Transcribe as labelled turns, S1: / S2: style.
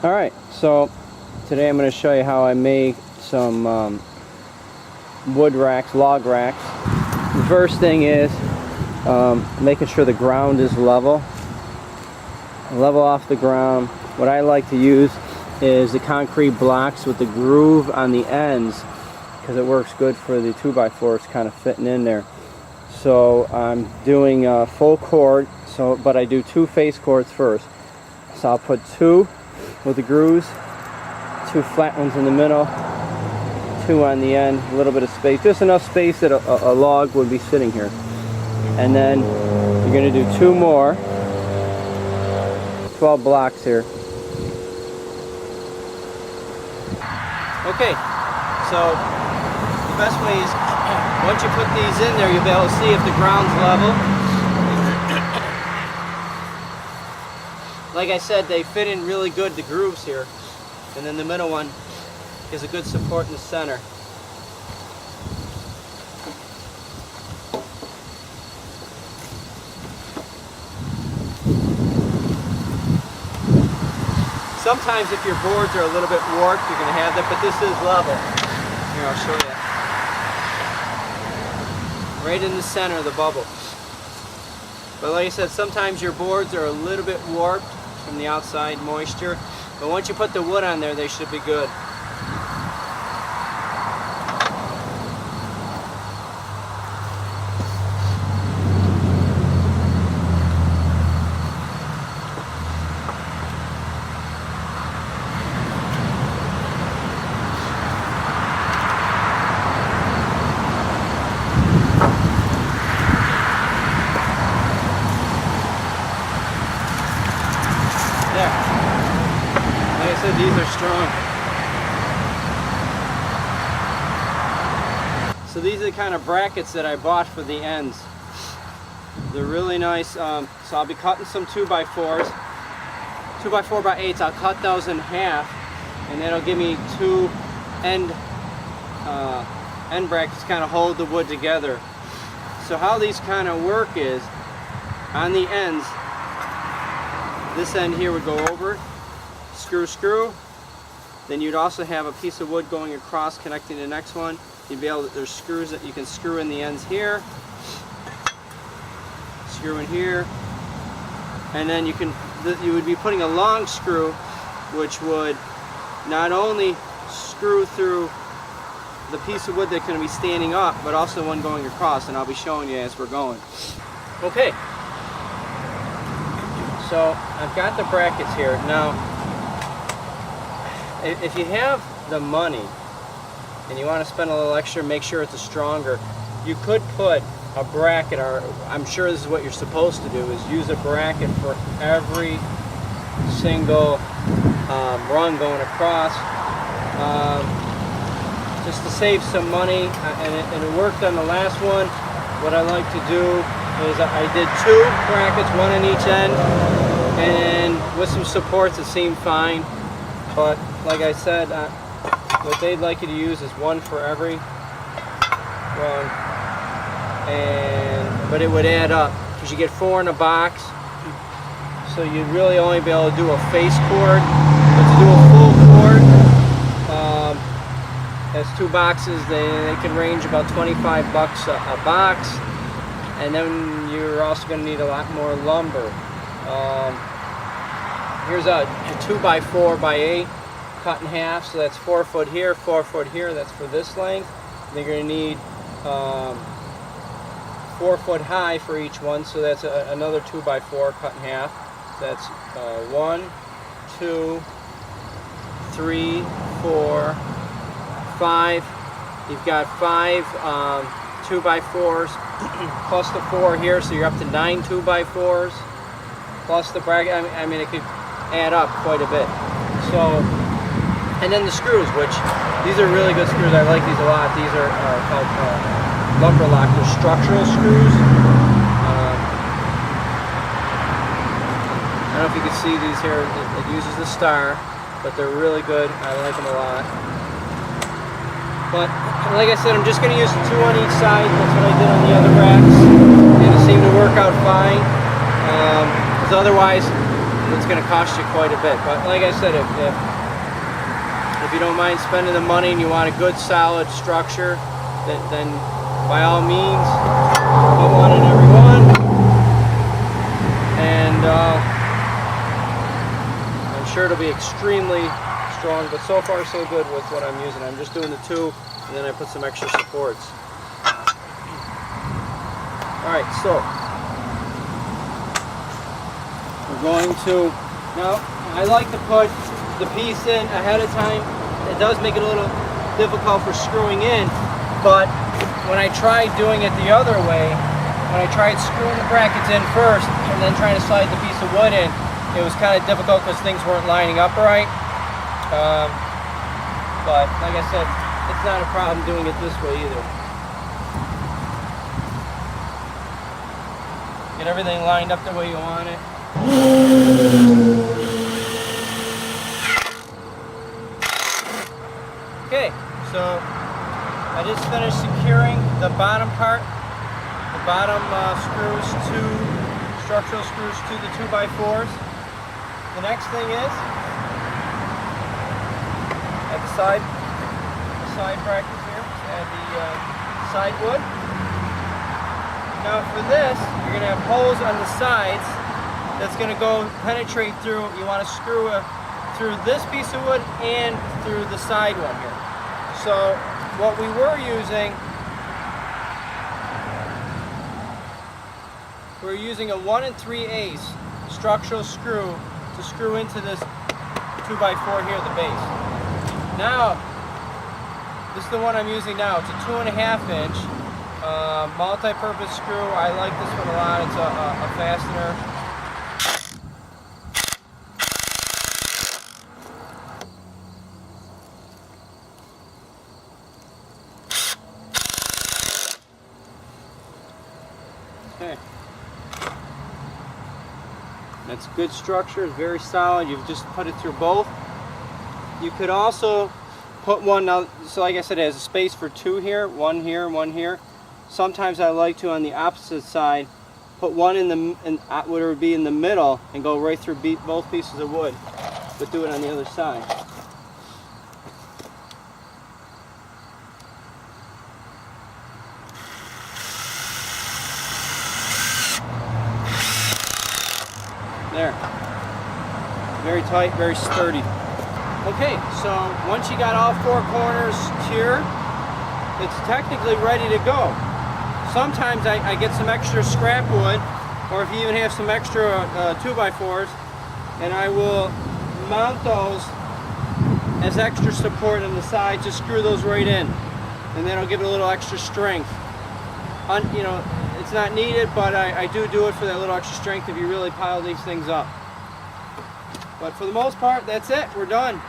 S1: Alright, so today I'm going to show you how I make some wood racks, log racks. The first thing is making sure the ground is level off the ground. What I like to use is the concrete blocks with the groove on the ends because it works good for the 2x4s kind of fitting in there. So I'm doing a full cord, but I do 2 face cords first. So I'll put 2 with the grooves, 2 flat ones in the middle, 2 on the end, a little bit of space, just enough space that a log would be sitting here. And then you're going to do 2 more, 12 blocks here. Okay, so the best way is once you put these in there, you'll be able to see if the ground's level. Like I said, they fit in really good, the grooves here. And then the middle one is a good support in the center. Sometimes if your boards are a little bit warped, you're going to have that, but this is level. Here, I'll show you. Right in the center of the bubble. But like I said, sometimes your boards are a little bit warped from the outside moisture, but once you put the wood on there, they should be good. Like I said, these are strong. So these are the kind of brackets that I bought for the ends. They're really nice. So I'll be cutting some 2x4s, 2x4x8s. I'll cut those in half, and that'll give me 2 end brackets to kind of hold the wood together. So how these kind of work is, on the ends, this end here would go over, screw, then you'd also have a piece of wood going across connecting the next one. You'd be able to, there's screws that you can screw in the ends here, screw in here, and then you would be putting a long screw which would not only screw through the piece of wood that's going to be standing up, but also one going across, and I'll be showing you as we're going. Okay. So I've got the brackets here. Now, if you have the money and you want to spend a little extra, make sure it's a stronger, you could put a bracket, or I'm sure this is what you're supposed to do, is use a bracket for every single run going across, just to save some money, and it worked on the last one. What I like to do is I did 2 brackets, 1 on each end, and with some supports it seemed fine. But like I said, what they'd like you to use is 1 for every run, but it would add up because you get 4 in a box. So you'd really only be able to do a face cord, but to do a full cord, as 2 boxes, they can range about $25 a box. And then you're also going to need a lot more lumber. Here's a 2x4x8 cut in half, so that's 4 foot here, 4 foot here. That's for this length. They're going to need 4 foot high for each one, so that's another 2x4 cut in half. So that's 1, 2, 3, 4, 5. You've got 5 2x4s plus the 4 here, so you're up to 9 2x4s plus the bracket. I mean, it could add up quite a bit. So, and then the screws, which these are really good screws. I like these a lot. These are called lumber lock. They're structural screws. I don't know if you can see these here. It uses the star, but they're really good. I like them a lot. But like I said, I'm just going to use 2 on each side. That's what I did on the other racks, and it seemed to work out fine. Because otherwise, it's going to cost you quite a bit. But like I said, if you don't mind spending the money and you want a good solid structure, then by all means, put one in every one. And I'm sure it'll be extremely strong, but so far so good with what I'm using. I'm just doing the 2, and then I put some extra supports. Alright, so we're going to, now I like to put the piece in ahead of time. It does make it a little difficult for screwing in, but when I tried doing it the other way, when I tried screwing the brackets in first and then trying to slide the piece of wood in, it was kind of difficult because things weren't lining up right. But like I said, it's not a problem doing it this way either. Get everything lined up the way you want it. Okay, so I just finished securing the bottom part, the bottom screws to structural screws to the 2x4s. The next thing is at the side brackets here, and the side wood. Now for this, you're going to have holes on the sides that's going to go penetrate through. You want to screw through this piece of wood and through the side one here. So what we were using, we're using a 1 3/8 structural screw to screw into this 2x4 here, the base. Now, this is the one I'm using now. It's a 2.5 inch multi-purpose screw. I like this one a lot. It's a fastener. Okay. That's good structure. It's very solid. You've just put it through both. You could also put one now. So like I said, it has a space for 2 here, 1 here, 1 here. Sometimes I like to, on the opposite side, put one in what would be in the middle and go right through both pieces of wood, but do it on the other side. There. Very tight, very sturdy. Okay, so once you got all 4 corners secured, it's technically ready to go. Sometimes I get some extra scrap wood, or if you even have some extra 2x4s, and I will mount those as extra support on the side. Just screw those right in, and that'll give it a little extra strength. You know, it's not needed, but I do it for that little extra strength if you really pile these things up. But for the most part, that's it. We're done.